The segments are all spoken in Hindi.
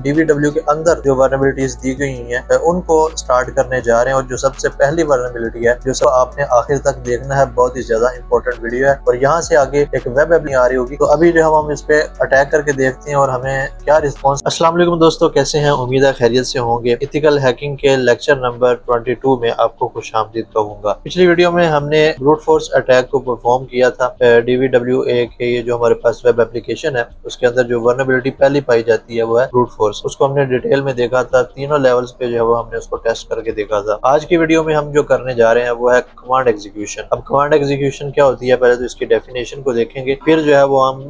DVW के अंदर जो वर्नेबिलिटीज दी गई हैं उनको स्टार्ट करने जा रहे हैं। और जो सबसे पहली वर्नेबिलिटी है जो सब आपने आखिर तक देखना है, बहुत ही ज्यादा इंपॉर्टेंट वीडियो है और यहाँ से आगे एक वेब ऐप आ रही होगी। तो अभी जो हम इस पे अटैक करके देखते हैं और हमें क्या रिस्पॉन्स। अस्सलाम वालेकुम दोस्तों, कैसे हैं? उम्मीद है खैरियत से होंगे। इथिकल हैकिंग के लेक्चर नंबर 22 में आपको खुशामदीद कहूंगा। पिछली वीडियो में हमने ब्रूट फोर्स अटैक को परफॉर्म किया था DVWA के ये जो हमारे पास वेब एप्लीकेशन है उसके अंदर जो वर्नेबिलिटी पहली पाई जाती है वो है ब्रूट फोर्स। उसको हमने डिटेल में देखा था, तीनों लेवल्स पे जो है वो हमने उसको टेस्ट करके देखा था। आज की वीडियो में हम जो करने जा रहे हैं वो है कमांड एग्जीक्यूशन। अब कमांड एग्जीक्यूशन क्या होती है, पहले तो इसकी डेफिनेशन को देखेंगे, फिर जो है वो हम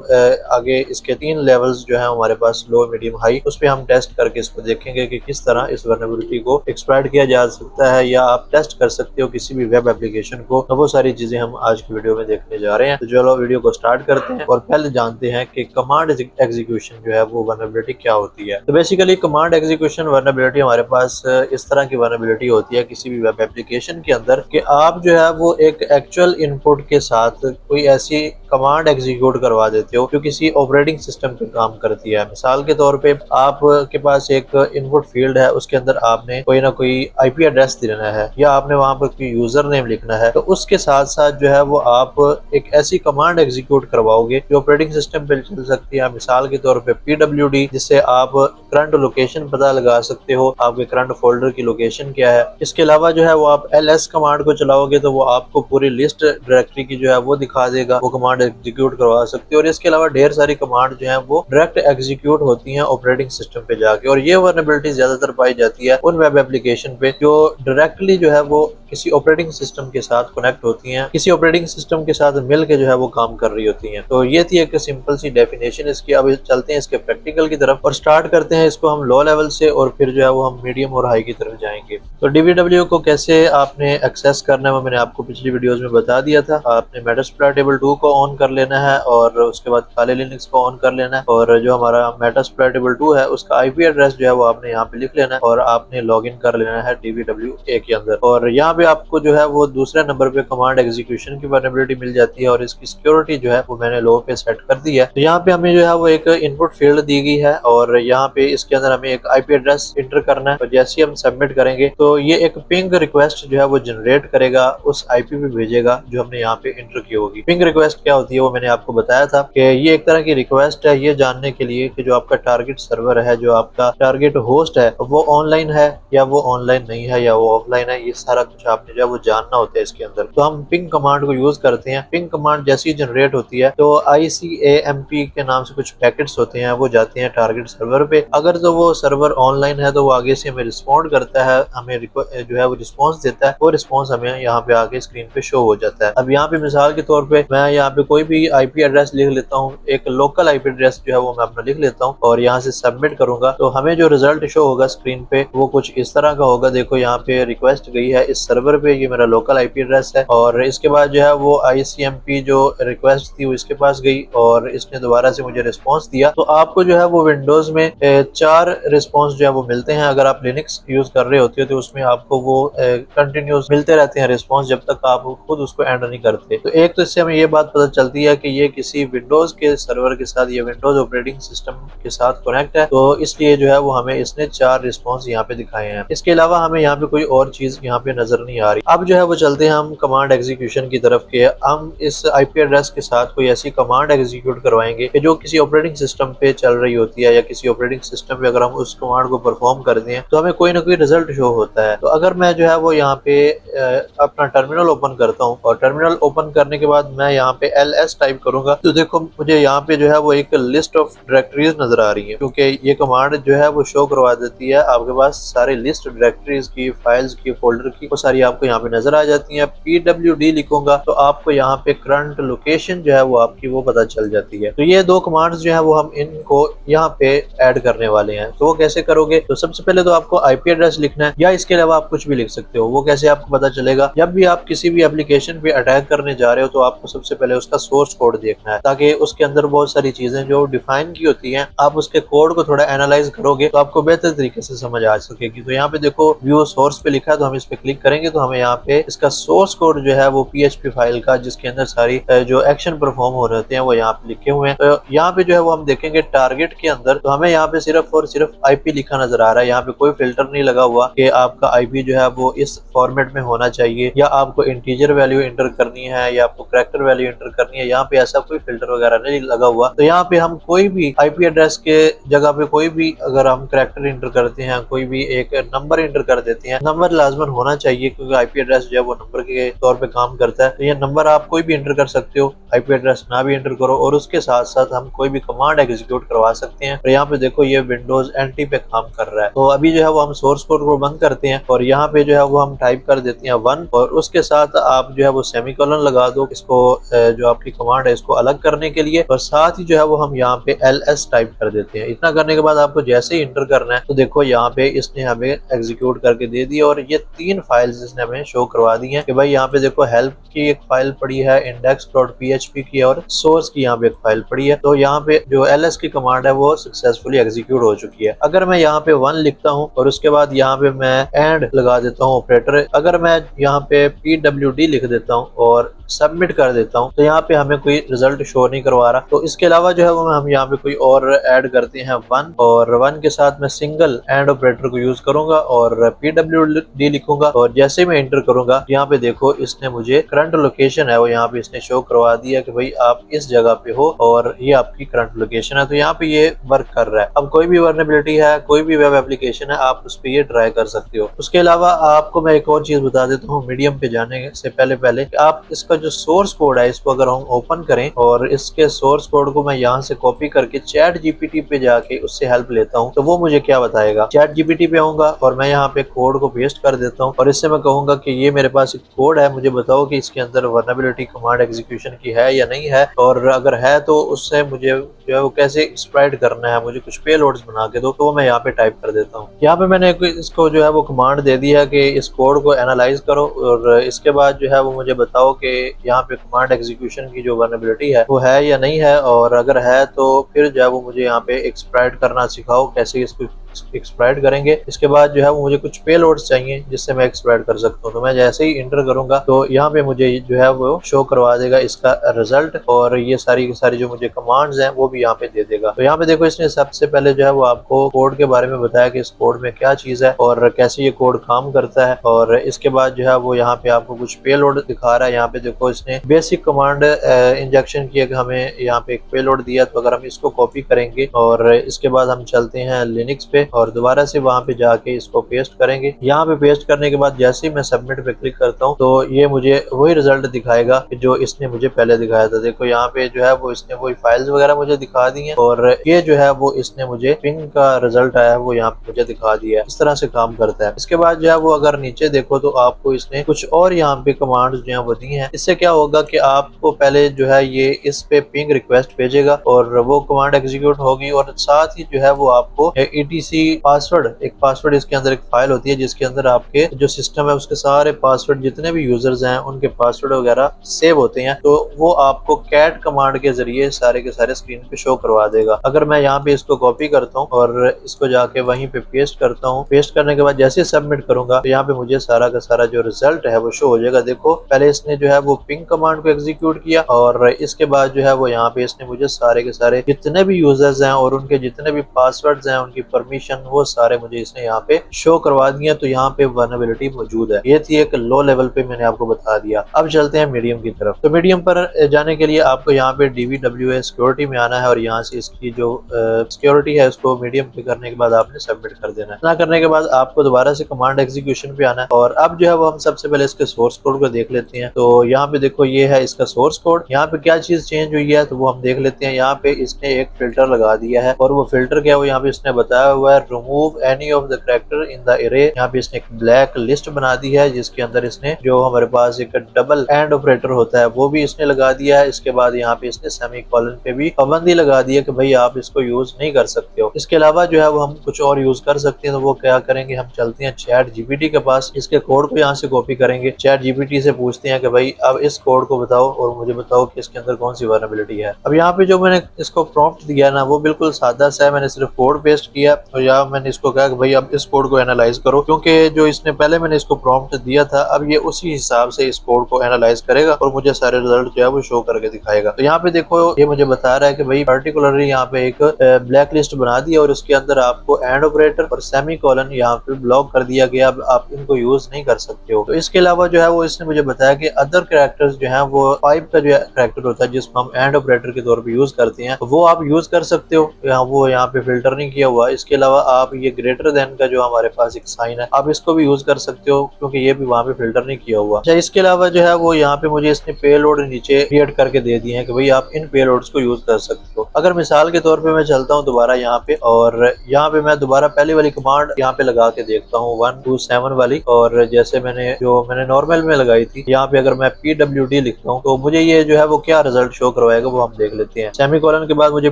आगे इसके 3 लेवल्स जो है हमारे पास लो, मीडियम, हाई, उस पर हम टेस्ट करके इसको देखेंगे कि किस तरह इस वर्नेबिलिटी को एक्सप्लॉइट किया जा सकता है या आप टेस्ट कर सकते हो किसी भी वेब एप्लीकेशन को। तो वो सारी चीजें हम आज की वीडियो में देखने जा रहे हैं। तो चलो वीडियो को स्टार्ट करते हैं और पहले जानते हैं कि कमांड एग्जीक्यूशन जो है वो वर्नेबिलिटी क्या होती है। तो बेसिकली कमांड एग्जीक्यूशन वर्नेबिलिटी हमारे पास इस तरह की वर्नेबिलिटी होती है किसी भी वेब एप्लीकेशन के अंदर कि आप जो है वो एक एक्चुअल इनपुट के साथ कोई ऐसी कमांड एग्जीक्यूट करवा देते हो जो किसी ऑपरेटिंग सिस्टम पे काम करती है। मिसाल के तौर पे आपके पास एक इनपुट फील्ड है, उसके अंदर आपने कोई ना कोई IP एड्रेस देना है या आपने वहां पर कोई यूजर नेम लिखना है, तो उसके साथ साथ जो है वो आप एक ऐसी कमांड एग्जीक्यूट करवाओगे जो ऑपरेटिंग सिस्टम पे चल सकती है। मिसाल के तौर पे PWD, जिससे आप करंट लोकेशन पता लगा सकते हो, आपके करंट फोल्डर की लोकेशन क्या है। इसके अलावा जो है वो आप LS कमांड को चलाओगे तो वो आपको पूरी लिस्ट डायरेक्टरी की जो है वो दिखा देगा, वो कमांड एग्जीक्यूट करवा सकते हो। और इसके अलावा ढेर सारी कमांड जो है वो डायरेक्ट एग्जीक्यूट होती हैं ऑपरेटिंग सिस्टम पे जाके। और ये वर्नेबिलिटी ज्यादातर पाई जाती है उन वेब एप्लीकेशन पे जो डायरेक्टली जो है वो किसी ऑपरेटिंग सिस्टम के साथ कनेक्ट होती हैं, किसी ऑपरेटिंग सिस्टम के साथ मिलके जो है वो काम कर रही होती हैं। तो ये थी एक सिंपल सी डेफिनेशन इसकी। अब चलते हैं इसके प्रैक्टिकल की तरफ और स्टार्ट करते हैं इसको हम लो लेवल से और फिर जो है वो हम मीडियम और हाई की तरफ जाएंगे। तो DVW को कैसे आपने एक्सेस करना है वो मैंने आपको पिछली वीडियोस में बता दिया था। आपने मेटास्प्लॉइटेबल 2 को ऑन कर लेना है और उसके बाद काले लिनक्स को ऑन कर लेना है और जो हमारा मेटास्प्लॉइटेबल 2 है उसका IP एड्रेस जो है वो आपने यहाँ पे लिख लेना है और आपने लॉग इन कर लेना है DVWA के अंदर। और यहाँ पे आपको जो है वो दूसरे नंबर पे कमांड एग्जीक्यूशन की वर्नेबिलिटी मिल जाती है और इसकी सिक्योरिटी जो है वो मैंने लो पे सेट कर दी है। तो यहाँ पे हमें जो है वो एक इनपुट फील्ड दी गई है और यहाँ पे इसके अंदर हमें एक IP एड्रेस इंटर करना है। तो जैसे ही हम सबमिट करेंगे तो ये एक पिंग रिक्वेस्ट जो है वो जनरेट करेगा, उस IP पे भेजेगा जो हमने यहाँ पे इंटर की होगी। पिंग रिक्वेस्ट क्या होती है वो मैंने आपको बताया था कि ये एक तरह की रिक्वेस्ट है ये जानने के लिए कि जो आपका टारगेट सर्वर है, जो आपका टारगेट होस्ट है, वो ऑनलाइन है या वो ऑनलाइन नहीं है या वो ऑफलाइन है। ये सारा कुछ आपने जो है वो जानना होता है इसके अंदर। तो हम पिंग कमांड को यूज करते हैं। पिंग कमांड जैसी जनरेट होती है तो ICAMP के नाम से कुछ पैकेट्स होते हैं, वो जाते हैं टारगेट सर्वर पे। अगर तो वो सर्वर ऑनलाइन है तो वो आगे से हमें रिस्पॉन्ड करता है, हमें जो है वो रिस्पॉन्स देता है। वो रिस्पॉन्स हमें यहाँ पे आगे स्क्रीन पे शो हो जाता है। अब यहाँ पे मिसाल के तौर पे मैं यहाँ पे कोई भी IP एड्रेस लिख लेता हूँ, एक लोकल IP एड्रेस जो है वो मैं अपना लिख लेता हूँ और यहाँ से सबमिट करूंगा तो हमें जो रिजल्ट शो होगा स्क्रीन पे वो कुछ इस तरह का होगा। देखो यहाँ पे रिक्वेस्ट गई है इस सर्वर पे, ये मेरा लोकल IP एड्रेस है और इसके बाद जो है वो ICMP जो रिक्वेस्ट थी वो इसके पास गई और इसने दोबारा से मुझे रिस्पॉन्स दिया। तो आपको जो है वो विंडोज में 4 रिस्पॉन्स जो है वो मिलते हैं। अगर आप लिनक्स यूज कर रहे होते हो तो उसमें आपको वो कंटिन्यूस मिलते रहते हैं रिस्पॉन्स जब तक आप खुद उसको एंड नहीं करते। तो एक तो इससे हमें ये बात पता चलती है कि ये किसी विंडोज के सर्वर के साथ या विंडोज ऑपरेटिंग सिस्टम के साथ कनेक्ट है, तो इसलिए जो है वो हमें इसने 4 रिस्पॉन्स यहाँ पे दिखाए हैं। इसके अलावा हमें यहाँ पे कोई और चीज यहाँ पे नजर नहीं आ रही। अब जो है वो चलते हैं हम कमांड एग्जीक्यूशन की तरफ के। हम इस IP एड्रेस के साथ कोई ऐसी कमांड एग्जीक्यूट करवाएंगे कि जो किसी ऑपरेटिंग सिस्टम पे चल रही होती है या किसी ऑपरेटिंग सिस्टम पे अगर हम उस कमांड को परफॉर्म करते हैं तो हमें कोई ना कोई रिजल्ट शो होता है। तो अगर मैं जो है वो यहाँ पे अपना टर्मिनल ओपन करता हूँ और टर्मिनल ओपन करने के बाद मैं यहाँ पे LS टाइप करूंगा तो देखो मुझे यहाँ पे जो है वो एक लिस्ट ऑफ डायरेक्टरीज नजर आ रही है, क्योंकि ये कमांड जो है वो शो करवा देती है आपके पास सारी लिस्ट डायरेक्टरीज की, फाइल्स की, फोल्डर की, वो सारी आपको यहाँ पे नजर आ जाती है। PWD लिखूंगा तो आपको यहाँ पे करंट लोकेशन जो है वो आपकी वो पता चल जाती है। तो ये 2 कमांड्स जो है वो हम इनको यहाँ पे ऐड करने वाले हैं। तो वो कैसे करोगे? तो सबसे पहले तो आपको IP एड्रेस लिखना है या इसके अलावा आप कुछ भी लिख सकते हो। वो कैसे आपको पता चलेगा? जब भी आप किसी भी एप्लीकेशन पे अटैक करने जा रहे हो तो आपको सबसे पहले उसका सोर्स कोड देखना है, ताकि उसके अंदर बहुत सारी चीजें जो डिफाइन की होती हैं आप उसके कोड को थोड़ा एनालाइज करोगे तो आपको बेहतर तरीके से समझ आ सकेगी। तो यहाँ पे देखो व्यू सोर्स पे लिखा है तो हम इस पे क्लिक करेंगे करेंगे तो हमें यहाँ पे इसका सोर्स कोड जो है वो PHP फाइल का, जिसके अंदर सारी जो एक्शन परफॉर्म हो रहे होते हैं वो यहाँ पे लिखे हुए हैं। तो यहाँ पे जो है वो हम देखेंगे टारगेट के अंदर, तो हमें यहाँ पे सिर्फ और सिर्फ IP लिखा नजर आ रहा है। यहाँ पे कोई फिल्टर नहीं लगा हुआ कि आपका IP जो है वो इस फॉर्मेट में होना चाहिए, या आपको इंटीजर वैल्यू एंटर करनी है, या आपको कैरेक्टर वैल्यू एंटर करनी है। यहाँ पे ऐसा कोई फिल्टर वगैरह नहीं लगा हुआ। तो यहाँ पे हम कोई भी IP एड्रेस के जगह पे कोई भी अगर हम कैरेक्टर एंटर करते हैं, कोई भी एक नंबर एंटर कर देते हैं, नंबर लाजमन होना चाहिए क्योंकि IP एड्रेस जो है वो नंबर के तौर पे काम करता है। तो ये नंबर आप कोई भी एंटर कर सकते हो, IP एड्रेस ना भी एंटर करो, और उसके साथ साथ हम कोई भी कमांड एग्जीक्यूट करवा सकते हैं। और यहाँ पे देखो ये विंडोज NT पे काम कर रहा है। तो अभी जो है वो हम सोर्स कोड को बंद करते हैं और यहाँ पे जो है वो हम टाइप कर देते हैं 1, और उसके साथ आप जो है वो सेमीकोलन लगा दो इसको, जो आपकी कमांड है इसको अलग करने के लिए, और साथ ही जो है वो हम यहाँ पे LS टाइप कर देते हैं। इतना करने के बाद आपको जैसे ही इंटर करना है तो देखो यहाँ पे इसने हमें एग्जीक्यूट करके दे दी, और ये 3 फाइल्स इसने हमें शो करवा दी है कि भाई यहाँ पे देखो हेल्प की एक फाइल पड़ी है, index.php की, और सोर्स की यहाँ पे एक फाइल पड़ी है। तो यहाँ पे जो LS की कमांड है वो सक्सेसफुली एग्जीक्यूट हो चुकी है। अगर मैं यहाँ पे 1 लिखता हूँ और उसके बाद यहाँ पे मैं एंड लगा देता हूँ ऑपरेटर, अगर मैं यहाँ पे PWD लिख देता हूँ और सबमिट कर देता हूँ तो यहाँ पे हमें कोई रिजल्ट शो नहीं करवा रहा। तो इसके अलावा जो है वो हम यहाँ पे कोई और ऐड करते हैं 1, और 1 के साथ मैं सिंगल एंड ऑपरेटर को यूज करूंगा और PWD लिखूंगा, और जैसे मैं एंटर करूंगा यहाँ पे देखो इसने मुझे करंट लोकेशन है वो यहाँ पे इसने शो करवा दिया कि भाई आप इस जगह पे हो और ये आपकी करंट लोकेशन है। तो यहाँ पे ये वर्क कर रहा है। अब कोई भी वर्नेबिलिटी है, कोई भी वेब एप्लीकेशन है, आप उस पर ये ट्राई कर सकते हो। उसके अलावा आपको मैं एक और चीज बता देता हूँ मीडियम पे जाने से पहले आप इसका जो सोर्स कोड है इसको अगर हम ओपन करें और इसके सोर्स कोड को मैं यहाँ से कॉपी करके चैट जीपीटी पे जाके उससे हेल्प लेता हूँ तो वो मुझे क्या बताएगा। चैट जीपीटी पे आऊंगा और मैं यहाँ पे कोड को पेस्ट कर देता हूँ और इससे मैं कहूंगा कि ये मेरे पास एक कोड है, मुझे बताओ कि इसके अंदर वर्नेबिलिटी कमांड एग्जीक्यूशन की है या नहीं है, और अगर है तो उससे मुझे जो है वो कैसे एक्सप्लॉइट करना है, मुझे कुछ पेलोड्स बना के दो। तो मैं यहाँ पे टाइप कर देता हूँ। यहाँ पे मैंने इसको जो है वो कमांड दे दी है कि इस कोड को एनालाइज करो, और इसके बाद जो है वो मुझे बताओ कि यहाँ पे कमांड एग्जीक्यूशन की जो वर्नेबिलिटी है वो है या नहीं है, और अगर है तो फिर जो है वो मुझे यहाँ पे एक्सप्लॉइट करना सिखाओ, कैसे इसको एक्सप्लॉइट करेंगे। इसके बाद जो है वो मुझे कुछ पेलोड्स चाहिए जिससे मैं एक्सप्लॉइट कर सकता हूँ। तो मैं जैसे ही इंटर करूंगा तो यहाँ पे मुझे जो है वो शो करवा देगा इसका रिजल्ट, और ये सारी की सारी जो मुझे कमांड्स हैं वो भी यहाँ पे दे देगा। तो यहाँ पे देखो इसने सबसे पहले जो है वो आपको कोड के बारे में बताया कि इस कोड में क्या चीज है और कैसे ये कोड काम करता है, और इसके बाद जो है वो यहाँ पे आपको कुछ पेलोड दिखा रहा है। यहाँ पे देखो इसने बेसिक कमांड इंजेक्शन किया कि हमें यहाँ पे एक पेलोड दिया, तो अगर हम इसको कॉपी करेंगे और इसके बाद हम चलते हैं लिनक्स पे और दोबारा से वहां पे जाके इसको पेस्ट करेंगे। यहाँ पे पेस्ट करने के बाद जैसे ही मैं सबमिट पे क्लिक करता हूँ तो ये मुझे वही रिजल्ट दिखाएगा जो इसने मुझे पहले दिखाया था। देखो यहाँ पे जो है वो इसने वही फाइल्स वगैरह मुझे दिखा दी हैं, और ये जो है वो इसने मुझे पिंग का रिजल्ट आया है वो यहाँ पे मुझे दिखा दिया है। इस तरह से काम करता है। इसके बाद जो है वो अगर नीचे देखो तो आपको इसने कुछ और यहाँ पे कमांड्स जो है वो दी हैं। इससे क्या होगा कि आपको पहले जो है ये इस पे पिंग रिक्वेस्ट भेजेगा और वो कमांड एग्जीक्यूट होगी, और साथ ही जो है वो आपको ETC पासवर्ड, एक पासवर्ड इसके अंदर एक फाइल होती है जिसके अंदर आपके जो सिस्टम है उसके सारे पासवर्ड जितने भी यूजर्स हैं उनके पासवर्ड वगैरह सेव होते हैं, तो वो आपको कैट कमांड के जरिए सारे के सारे स्क्रीन पे शो करवा देगा। अगर मैं यहाँ पे इसको कॉपी करता हूँ और इसको जाके वहीं पे पेस्ट करता हूँ, पेस्ट करने के बाद जैसे सबमिट करूंगा तो यहाँ पे मुझे सारा का सारा जो रिजल्ट है वो शो हो जाएगा। देखो पहले इसने जो है वो पिंग कमांड को एग्जीक्यूट किया और इसके बाद जो है वो यहाँ पे इसने मुझे सारे के सारे जितने भी यूजर्स हैं और उनके जितने भी पासवर्ड्स हैं, उनकी परमिशन, वो सारे मुझे इसने यहाँ पे शो करवा दिया। तो यहाँ पे वर्नेबिलिटी मौजूद है। ये थी एक लो लेवल पे मैंने आपको बता दिया। अब चलते हैं मीडियम की तरफ। तो मीडियम पर जाने के लिए आपको यहाँ पे DVWA सिक्योरिटी में आना है और यहाँ से इसकी जो सिक्योरिटी है उसको मीडियम पे करने के बाद आपने सबमिट कर देना है। ना करने के बाद आपको दोबारा से कमांड एग्जीक्यूशन पे आना है, और अब जो है वो हम सबसे पहले इसके सोर्स कोड को देख लेते हैं। तो यहाँ पे देखो ये है इसका सोर्स कोड। यहाँ पे क्या चीज चेंज हुई है तो वो हम देख लेते हैं। यहाँ पे इसने एक फिल्टर लगा दिया है, और वो फिल्टर क्या है वो यहाँ पे इसने बताया हुआ है, remove any of the character in the अरे। यहाँ पे इसने एक ब्लैक लिस्ट बना दी है जिसके अंदर इसने जो हमारे पास एक डबल एंड ऑपरेटर होता है वो भी इसने लगा दिया है। इसके बाद यहाँ पे इसने सेमीकोलन पे भी पाबंदी लगा दी है कि भाई आप इसको यूज नहीं कर सकते हो। इसके अलावा जो है वो हम कुछ और यूज कर सकते हैं, तो वो क्या करेंगे, हम चलते हैं चैट जीपीटी के पास, इसके कोड को यहाँ से कॉपी करेंगे, चैट जीपीटी से पूछते हैं कि भाई अब इस कोड को बताओ और मुझे बताओ कि इसके अंदर कौन सी वर्नेबिलिटी है। अब यहाँ पे जो मैंने इसको प्रॉम्प्ट दिया ना वो बिल्कुल सादा सा है, मैंने सिर्फ कोड पेस्ट किया तो यहाँ मैंने इसको कहा कि भाई अब इस कोड को एनालाइज करो, क्योंकि जो इसने पहले मैंने इसको प्रॉम्प्ट दिया था अब ये उसी हिसाब से इस कोड को एनालाइज करेगा और मुझे सारे रिजल्ट जो है वो शो करके दिखाएगा। तो यहाँ पे देखो ये मुझे बता रहा है कि भाई पर्टिकुलरली यहाँ पे एक ब्लैक लिस्ट बना दी और उसके अंदर आपको एंड ऑपरेटर और सेमी कॉलन यहाँ पे ब्लॉक कर दिया गया, अब आप इनको यूज नहीं कर सकते हो। तो इसके अलावा जो है वो इसने मुझे बताया कि अदर कैरेक्टर्स जो है वो पाइप का जो कैरेक्टर होता है जिसको हम एंड ऑपरेटर के तौर पर यूज करते हैं वो आप यूज कर सकते हो, वो यहाँ पे फिल्टर नहीं किया हुआ। इसके अलावा आप ये ग्रेटर देन का जो हमारे पास एक साइन है आप इसको भी यूज कर सकते हो क्योंकि ये भी वहाँ पे फिल्टर नहीं किया हुआ। अच्छा, इसके अलावा जो है वो यहाँ पे मुझे इसने पेलोड नीचे क्रिएट करके दे दिए हैं कि भाई आप इन पेलोड्स को यूज कर सकते हो। अगर मिसाल के तौर पे मैं चलता हूँ दोबारा यहाँ पे और यहाँ पे मैं दोबारा पहली वाली कमांड यहाँ पे लगा के देखता हूँ 127 वाली, और जैसे मैंने नॉर्मल में लगाई थी यहाँ पे अगर मैं PWD लिखता हूँ तो मुझे ये जो है वो क्या रिजल्ट शो करवाएगा वो हम देख लेते हैं। सेमीकोलन के बाद मुझे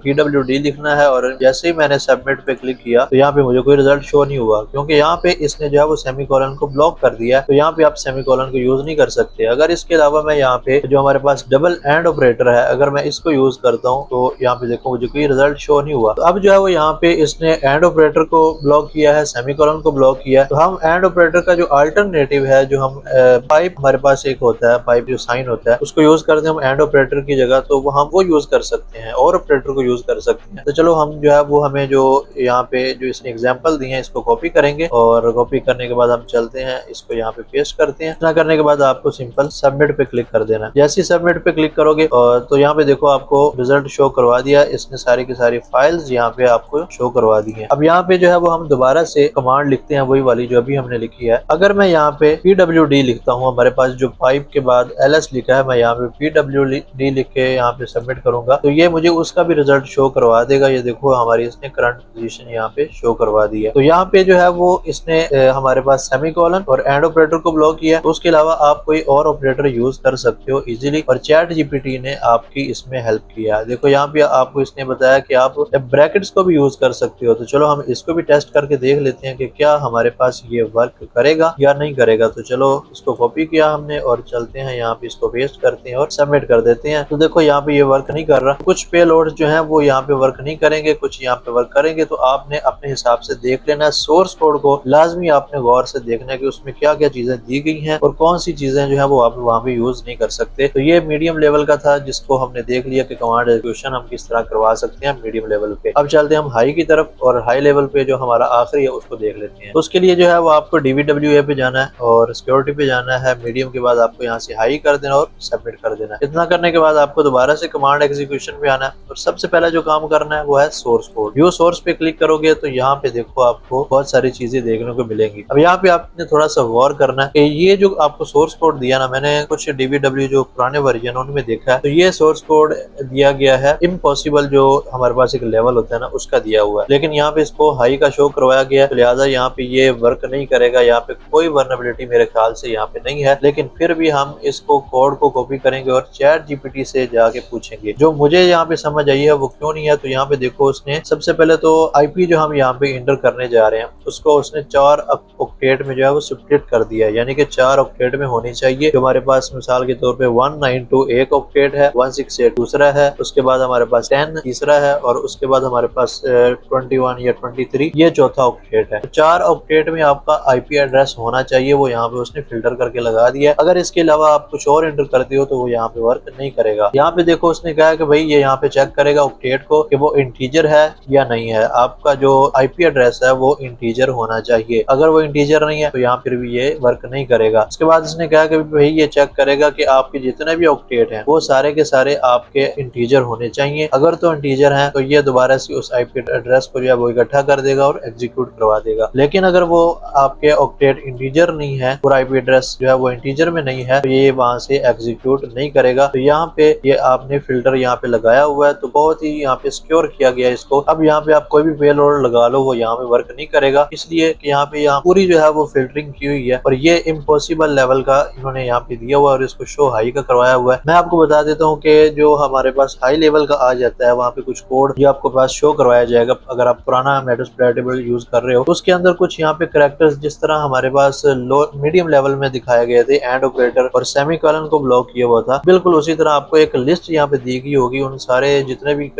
PWD लिखना है और जैसे ही मैंने सबमिट पे क्लिक किया तो यहाँ पे मुझे कोई रिजल्ट शो नहीं हुआ क्योंकि यहाँ पे इसने जो है वो सेमीकोलन को ब्लॉक कर दिया। तो यहाँ पे आप सेमीकोलन को यूज नहीं कर सकते। अगर इसके अलावा मैं यहाँ पे जो हमारे पास डबल एंड ऑपरेटर है अगर मैं इसको यूज करता हूँ तो यहाँ पे देखो मुझे कोई रिजल्ट शो नहीं हुआ। तो अब जो है वो यहाँ पे इसने एंड ऑपरेटर को ब्लॉक किया है, सेमीकोलन को ब्लॉक किया है। तो हम एंड ऑपरेटर का जो अल्टरनेटिव है जो हम पाइप हमारे पास एक होता है, पाइप जो साइन होता है उसको यूज करते हैं हम एंड ऑपरेटर की जगह, तो हम वो यूज कर सकते हैं और ऑपरेटर को यूज कर सकते हैं। तो चलो हम जो है वो हमें जो यहाँ पे जो इसने एग्जांपल दिए हैं इसको कॉपी करेंगे और कॉपी करने के बाद हम चलते हैं इसको यहाँ पे पेस्ट करते हैं। इतना करने के बाद आपको सिंपल सबमिट पे क्लिक कर देना। जैसे ही सबमिट पे क्लिक करोगे तो यहाँ पे देखो आपको रिजल्ट शो करवा दिया, इसने सारी की सारी फाइल्स यहाँ पे आपको शो करवा दी है। अब यहाँ पे जो है वो हम दोबारा से कमांड लिखते हैं वही वाली जो अभी हमने लिखी है। अगर मैं यहाँ पे PWD लिखता हूँ, हमारे पास जो पाइप के बाद LS लिखा है, मैं यहाँ पे PWD लिख के यहाँ पे सबमिट करूंगा तो ये मुझे उसका भी रिजल्ट शो करवा देगा। ये देखो हमारी इसने करंट पोजीशन यहाँ पे शो करवा दी है। तो यहाँ पे जो है वो इसने हमारे पास सेमीकोलन और एंड ऑपरेटर को ब्लॉक किया। तो उसके अलावा आप कोई और ऑपरेटर यूज कर सकते हो इजीली और चैट GPT ने आपकी इसमें हेल्प किया। देखो यहाँ पे आपको इसने बताया कि आप ब्रैकेट्स को भी यूज कर सकते हो। तो चलो हम इसको भी टेस्ट करके देख लेते हैं कि क्या हमारे पास ये वर्क करेगा या नहीं करेगा। तो चलो इसको कॉपी किया हमने और चलते हैं यहाँ पे इसको पेस्ट करते हैं और सबमिट कर देते हैं। तो देखो यहाँ पे ये वर्क नहीं कर रहा। कुछ पेलोड्स जो है वो यहाँ पे वर्क नहीं करेंगे, कुछ यहाँ पे वर्क करेंगे। तो आपने अपने हिसाब से देख लेना। सोर्स कोड को लाजमी आपने गौर से देखना है कि उसमें क्या क्या चीजें दी गई हैं और कौन सी चीजें जो है वो आप वहाँ पे यूज नहीं कर सकते। तो ये मीडियम लेवल का था जिसको हमने देख लिया कि कमांड एग्जीक्यूशन हम किस तरह करवा सकते हैं मीडियम लेवल पे। अब चलते हैं हम हाई की तरफ और हाई लेवल पे जो हमारा आखिरी है उसको देख लेते हैं। तो उसके लिए जो है वो आपको DVWA पे जाना है और सिक्योरिटी पे जाना है। मीडियम के बाद आपको यहाँ से हाई कर देना और सबमिट कर देना। इतना करने के बाद आपको दोबारा से कमांड एग्जीक्यूशन पे आना है और सबसे पहले जो काम करना है वो है सोर्स कोड। व्यू सोर्स पे क्लिक करोगे तो यहाँ पे देखो आपको बहुत सारी चीजें देखने को मिलेंगी। अब यहाँ पे आपने थोड़ा सा गौर करना है कि ये जो आपको सोर्स कोड दिया ना, मैंने कुछ DVW जो पुराने वर्जन उनमें देखा है तो ये सोर्स कोड दिया गया है इम्पॉसिबल जो हमारे पास एक लेवल होता है ना उसका दिया हुआ है, लेकिन यहाँ पे इसको हाई का शो करवाया गया है। तो लिहाजा यहाँ पे ये वर्क नहीं करेगा। यहाँ पे कोई वर्नेबिलिटी मेरे ख्याल से यहाँ पे नहीं है, लेकिन फिर भी हम इसको कोड को कॉपी करेंगे और चैट GPT से जाके पूछेंगे। जो मुझे यहाँ पे समझ आई है वो क्यों नहीं है। तो यहाँ पे देखो उसने सबसे पहले तो IP जो हम यहाँ पे इंटर करने जा रहे हैं उसको उसने 4 ऑक्टेट में जो है वो स्प्लिट कर दिया है, यानी कि 4 ऑक्टेट में होनी चाहिए। जो हमारे पास मिसाल के तौर पे 192 एक ऑक्टेट है, 168 दूसरा है, उसके बाद हमारे पास 10 तीसरा है और उसके बाद हमारे पास 21 या 23 ये चौथा ऑक्टेट है। 4 ऑक्टेट में आपका IP एड्रेस होना चाहिए, वो यहाँ पे उसने फिल्टर करके लगा दिया। अगर इसके अलावा आप कुछ और एंटर करते हो तो वो यहाँ पे वर्क नहीं करेगा। यहाँ पे देखो उसने कहा कि भाई ये यहाँ पे चेक करेगा ऑक्टेट को कि वो इंटीजर है या नहीं है। आपका जो IP एड्रेस है वो इंटीजर होना चाहिए। अगर वो इंटीजर नहीं है तो यहाँ फिर भी ये वर्क नहीं करेगा। उसके बाद इसने कहा कि भाई ये चेक करेगा कि आपके जितने भी ऑक्टेट हैं वो सारे के सारे आपके इंटीजर होने चाहिए। अगर तो इंटीजर हैं तो ये दोबारा से उस IP एड्रेस को जो है वो इकट्ठा कर देगा और एग्जीक्यूट करवा देगा। लेकिन अगर वो आपके ऑक्टेट इंटीजर नहीं है, पूरा IP एड्रेस जो है वो इंटीजर में नहीं है, तो ये वहां से एग्जीक्यूट नहीं करेगा। तो यहाँ पे ये आपने फिल्टर यहाँ पे लगाया हुआ है तो बहुत ही यहाँ पे सिक्योर किया गया इसको। अब यहाँ पे आप कोई भी पेलोड लगा लो वो यहाँ पे वर्क नहीं करेगा, इसलिए कि यहाँ पे पूरी जो जो है वो फिल्टरिंग की हुई है और ये इम्पॉसिबल लेवल का इन्होंने यहाँ पे दिया हुआ है और इसको शो हाई का करवाया हुआ है। मैं आपको बता देता हूँ कि जो हमारे पास हाई लेवल का आ जाता है वहाँ पे कुछ कोड ये आपको पास शो करवाया जाएगा। अगर आप पुराना मेटास्प्लोइटेबल यूज कर रहे हो तो उसके अंदर कुछ यहाँ पे करेक्टर्स जिस तरह हमारे पास लो मीडियम लेवल में दिखाए गए थे, एंड ऑपरेटर और सेमीकोलन को ब्लॉक किया हुआ था, बिल्कुल उसी तरह आपको एक लिस्ट यहाँ पे दी गई होगी उन सारे जितने भी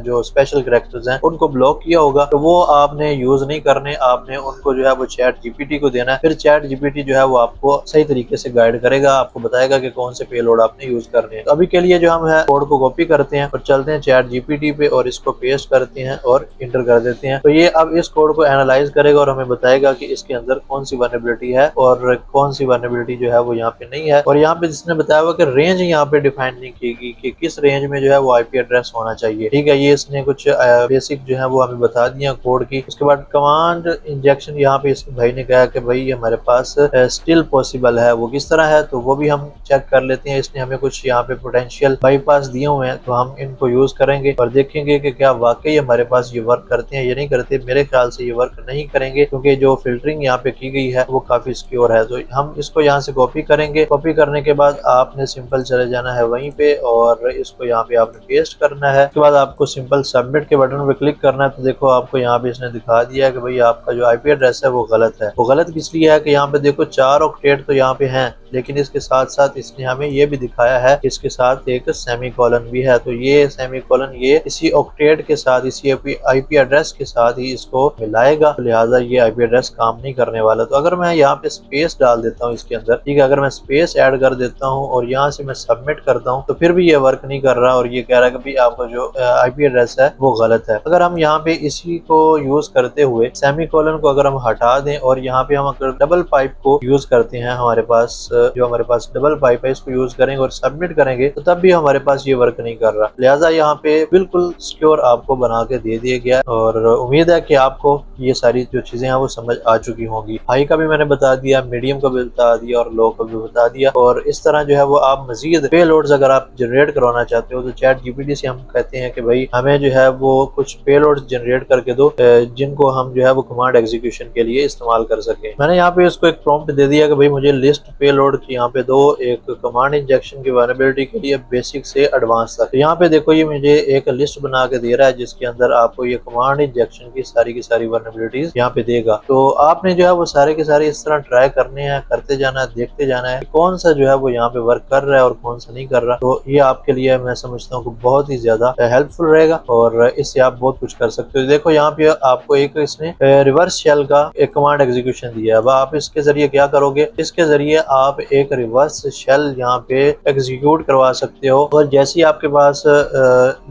जो स्पेशल करेक्टर्स हैं उनको ब्लॉक किया होगा। तो वो आपने यूज नहीं करने, आपने उनको जो है वो चैट जीपीटी को देना है। फिर चैट जीपीटी जो है वो आपको सही तरीके से गाइड करेगा, आपको बताएगा कि कौन से पेलोड आपने यूज करने हैं। तो अभी के लिए जो हम है कोड को कॉपी करते हैं और चलते हैं चैट जीपीटी पे और इसको पेस्ट करते हैं और इंटर कर देते हैं। तो ये अब इस कोड को एनालाइज करेगा और हमें बताएगा कि इसके अंदर कौन सी वल्नरेबिलिटी है और कौन सी वल्नरेबिलिटी जो है वो यहाँ पे नहीं है। और यहाँ पे जिसने बताया हुआ कि रेंज यहाँ पे डिफाइन नहीं की गई कि किस रेंज में जो है वो आईपी एड्रेस होना चाहिए। ठीक है, ये इसने कुछ बेसिक जो है वो हमें बता दिया कोड की। उसके बाद कमांड इंजेक्शन यहाँ पे इस भाई ने कहा कि भाई हमारे पास स्टिल पॉसिबल है, वो किस तरह है तो वो भी हम चेक कर लेते हैं। इसने हमें कुछ यहाँ पे पोटेंशियल बाईपास दिए हुए हैं तो हम इनको यूज करेंगे और देखेंगे कि क्या वाकई हमारे पास ये वर्क करते हैं या नहीं करते। मेरे ख्याल से ये वर्क नहीं करेंगे क्योंकि जो फिल्टरिंग यहाँ पे की गई है वो काफी सिक्योर है। तो हम इसको यहाँ से कॉपी करेंगे। कॉपी करने के बाद आपने सिंपल चले जाना है वहीं पे और इसको यहाँ पे आपने पेस्ट करना है। उसके बाद आपको सिंपल सबमिट के बटन पे क्लिक करना है। तो देखो आपको यहाँ पे इसने दिखा दिया कि भाई आपका जो आईपी एड्रेस है वो गलत है। वो गलत किस लिए है कि यहाँ पे देखो 4 ऑक्टेट तो यहाँ पे हैं, लेकिन इसके साथ साथ इसने हमें ये भी दिखाया है इसके साथ एक सेमीकोलन भी है। तो ये सेमीकोलन ये इसी ऑक्टेट के साथ इसी आईपी एड्रेस के साथ ही इसको मिलाएगा, तो लिहाजा ये आईपी एड्रेस काम नहीं करने वाला। तो अगर मैं यहाँ पे स्पेस डाल देता हूँ इसके अंदर, ठीक है, अगर मैं स्पेस ऐड कर देता हूँ और यहाँ से मैं सबमिट करता हूँ तो फिर भी ये वर्क नहीं कर रहा और ये कह रहा है कि भाई आपका जो आईपी एड्रेस है वो गलत है। अगर हम यहाँ पे इसी को यूज करते हुए सेमीकोलन को अगर हम हटा दें और यहाँ पे हम अगर डबल पाइप को यूज करते हैं, हमारे पास जो हमारे पास डबल पाइप है इसको यूज करेंगे और सबमिट करेंगे तो तब भी हमारे पास ये वर्क नहीं कर रहा। लिहाजा यहाँ पे बिल्कुल सिक्योर आपको बना के दे दिया गया और उम्मीद है कि आपको ये सारी जो चीजें हैं वो समझ आ चुकी होंगी। हाई का भी मैंने बता दिया, मीडियम का भी बता दिया और लो का भी बता दिया। और इस तरह जो है वो आप मजीद पेलोड्स अगर आप जनरेट करवाना चाहते हो तो चैट जीपीटी से हम कहते हैं कि भाई हमें जो है वो कुछ पेलोड्स जनरेट करके दो जिनको हम जो है वो कमांड एग्जीक्यूशन के लिए इस्तेमाल कर सके। मैंने यहाँ पे इसको एक प्रॉम्प्ट दे दिया कि भाई मुझे लिस्ट पेलोड की यहाँ पे दो, एक कमांड इंजेक्शन की वल्नरेबिलिटी के लिए बेसिक से एडवांस तक। तो यहाँ पे देखो ये मुझे एक लिस्ट बना के दे रहा है जिसके अंदर आपको ये कमांड इंजेक्शन की सारी वल्नरेबिलिटीज यहाँ पे देगा। तो आपने जो है वो सारे के सारे इस तरह ट्राई करने हैं, करते जाना है, देखते जाना है कौन सा जो है वो यहाँ पे वर्क कर रहा है और कौन सा नहीं कर रहा। तो ये आपके लिए मैं समझता हूँ कि बहुत ही ज्यादा हेल्पफुल रहेगा और इससे आप बहुत कुछ कर सकते हो। देखो यहाँ पे आपको एक इसने रिवर्स शेल का एक कमांड एग्जीक्यूशन दिया है। अब आप इसके जरिए क्या करोगे, इसके जरिए आप एक रिवर्स शेल यहाँ पे एग्जीक्यूट करवा सकते हो और जैसे ही आपके पास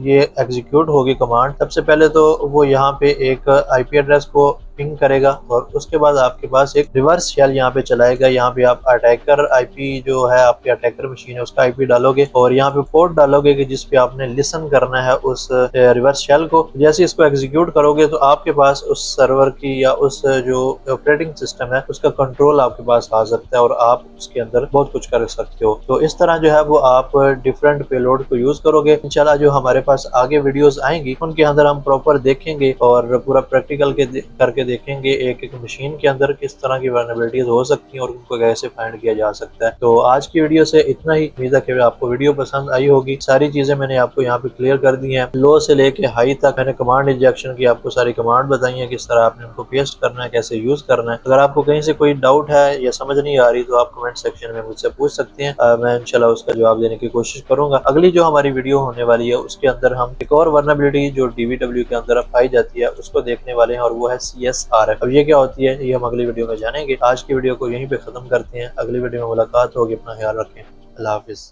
ये एग्जीक्यूट होगी कमांड, सबसे पहले तो वो यहाँ पे एक आईपी एड्रेस को पिंग करेगा और उसके बाद आपके पास एक रिवर्स शेल यहाँ पे चलाएगा। यहाँ पे आप अटैकर आईपी जो है आपकी अटैकर मशीन है उसका आईपी डालोगे और यहाँ पे पोर्ट डालोगे कि जिस पे आपने लिसन करना है उस रिवर्स शेल को। जैसे इसको एग्जीक्यूट करोगे तो आपके पास उस सर्वर की या उस जो ऑपरेटिंग सिस्टम है उसका कंट्रोल आपके पास आ सकता है और आप उसके अंदर बहुत कुछ कर सकते हो। तो इस तरह जो है वो आप डिफरेंट पेलोड को यूज करोगे। इंशाल्लाह जो हमारे पास आगे वीडियोस आएंगी उनके अंदर हम प्रॉपर देखेंगे और पूरा प्रैक्टिकल करके देखेंगे एक एक मशीन के अंदर किस तरह की वल्नरेबिलिटीज हो सकती हैं और उनको कैसे फाइंड किया जा सकता है। तो आज की वीडियो से इतना ही। उम्मीद है कि आपको वीडियो पसंद आई होगी। सारी चीजें मैंने आपको यहाँ पे क्लियर कर दी हैं, लो से लेके हाई तक मैंने कमांड इंजेक्शन की आपको सारी कमांड बताई है, किस तरह आपने उनको पेस्ट करना है, कैसे यूज करना है। अगर आपको कहीं से कोई डाउट है या समझ नहीं आ रही तो आप कमेंट सेक्शन में मुझसे पूछ सकते हैं, मैं इंशाल्लाह उसका जवाब देने की कोशिश करूंगा। अगली जो हमारी वीडियो होने वाली है उसके अंदर हम एक और वल्नरेबिलिटी जो DVW के अंदर पाई जाती है उसको देखने वाले हैं और वो है CSRF। अब ये क्या होती है ये हम अगली वीडियो में जानेंगे। आज की वीडियो को यहीं पे खत्म करते हैं, अगली वीडियो में मुलाकात होगी। अपना ख्याल रखें। अल्लाह हाफिज।